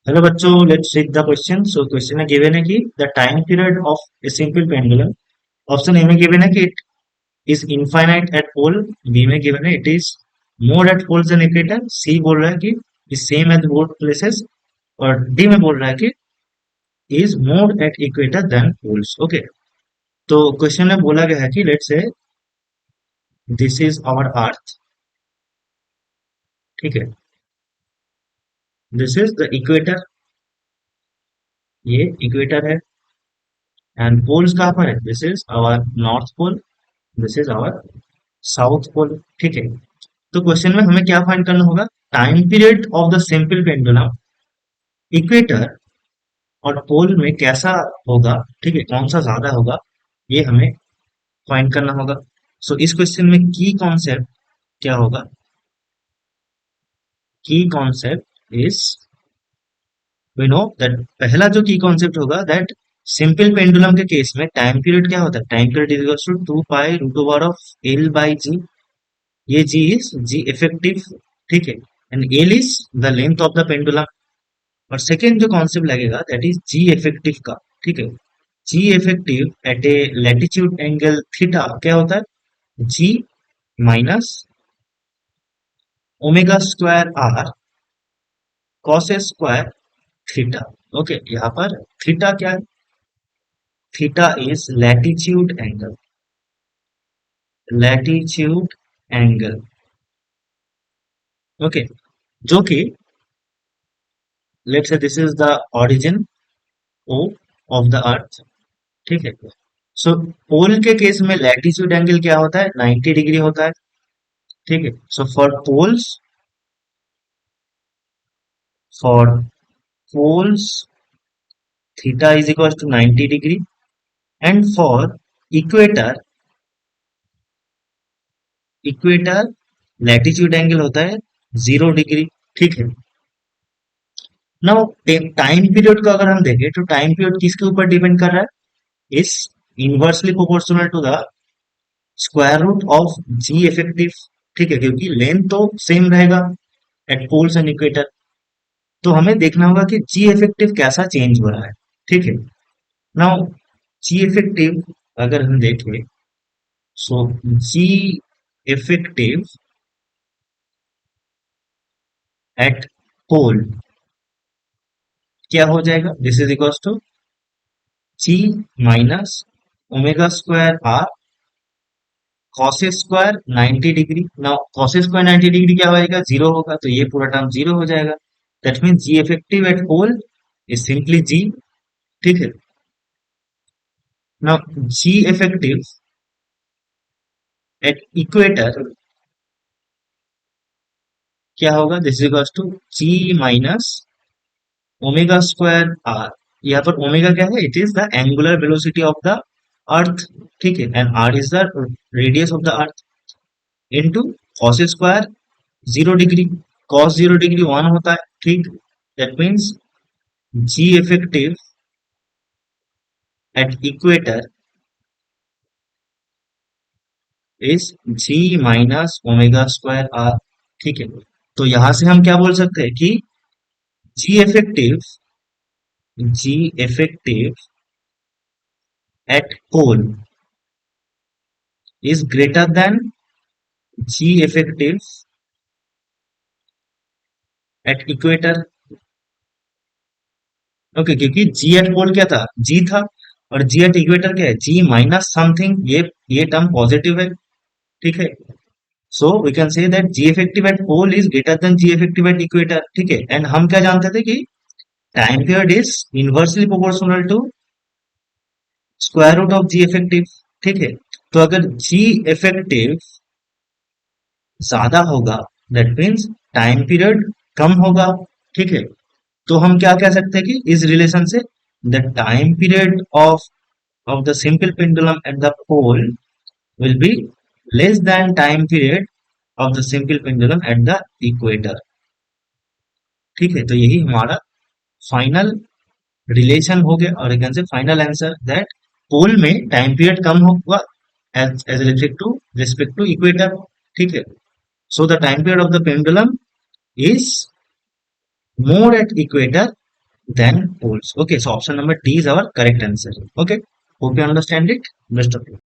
Hello बच्चों, let's read the question. So question में given है कि the time period of a simple pendulum. Option A में given है कि it is infinite at pole. B में गिवन है it is more at poles than equator. C बोल रहा है कि is same at both places. और डी में बोल रहा है कि is more at equator than poles. Okay, तो क्वेश्चन में बोला गया है कि let's say this is our earth. ठीक है, दिस इज द इक्वेटर। ये इक्वेटर है एंड पोल्स कहाँ पर है? This is our north pole, this is our south pole. ठीक है, तो क्वेश्चन में हमें क्या फाइंड करना होगा? Time period of the simple pendulum equator और पोल में कैसा होगा। ठीक है, कौन सा ज्यादा होगा, ये हमें फाइंड करना होगा। सो इस क्वेश्चन में की कॉन्सेप्ट क्या होगा? Key concept is, we know that पहला जो की कॉन्सेप्ट होगा दैट सिंपल पेंडुलम के केस में टाइम पीरियड क्या होता है? Time period is equals to 2 pi root over of L by G. ये जी इज जी इफेक्टिव। ठीक है, and L is the length of the pendulum. और सेकेंड जो कॉन्सेप्ट लगेगा दैट इज जी इफेक्टिव का। ठीक है, G effective at a latitude angle theta क्या होता है? जी minus omega square are cos square theta. Okay, यहाँ पर थीटा क्या है? Theta is latitude angle, latitude angle. Okay, जो कि let's say this is the origin O of the earth. ठीक है, सो पोल के केस में लैटिट्यूड एंगल क्या होता है? 90 डिग्री होता है। ठीक है, so for poles theta is equal to 90 degree and for equator, equator latitude angle होता है 0 डिग्री। ठीक है, नाउ टाइम पीरियड का अगर हम देखें तो टाइम पीरियड किसके ऊपर डिपेंड कर रहा है? Is inversely proportional to the square root of g effective. ठीक है, क्योंकि लेंथ तो सेम रहेगा एट पोल्स एंड इक्वेटर। तो हमें देखना होगा कि जी इफेक्टिव कैसा चेंज हो रहा है। ठीक है, नाउ जी इफेक्टिव अगर हम देखें, सो जी इफेक्टिव एट पोल क्या हो जाएगा? This is equal to ji minus omega square are cos square 90 degree. Now cos square 90 degree क्या होगा? जीरो होगा, तो ये पूरा टर्म जीरो हो जाएगा। That mean G effective at pole is simply G. ठीक है, now G effective at equator क्या होगा? This is equal to ji minus omega square R. यहाँ पर ओमेगा क्या है? It is the angular velocity of the earth. ठीक है, and R is the radius of the earth into cos square 0 degree. Cos 0 degree 1 होता है। ठीक, that means G effective at equator is g minus omega square r. ठीक है, तो यहां से हम क्या बोल सकते हैं कि G effective, G effective at pole is greater than ji effective at equator. Okay, क्योंकि जी एट पोल क्या था? जी था, और जी एट इक्वेटर क्या है? जी माइनस समथिंग। ये टर्म पॉजिटिव है। ठीक है, so we can say that g effective at pole is greater than ji effective at equator. ठीक है, एंड हम क्या जानते थे कि time period is inversely proportional to square root of g effective. ठीक है, तो अगर जी इफेक्टिव ज्यादा होगा दैट मीन्स टाइम पीरियड कम होगा। ठीक है, तो हम क्या कह सकते हैं कि इस रिलेशन से the time period of the simple pendulum at the pole will be less than time period of the simple pendulum at the equator। ठीक है, तो यही हमारा फाइनल रिलेशन हो गया, और can say final answer that पोल में टाइम पीरियड कम होगा as as respect to equator. ठीक है, so the time period of the pendulum is more at equator than poles. Okay, so option number D is our correct answer. Okay, hope you understand it. Best of luck.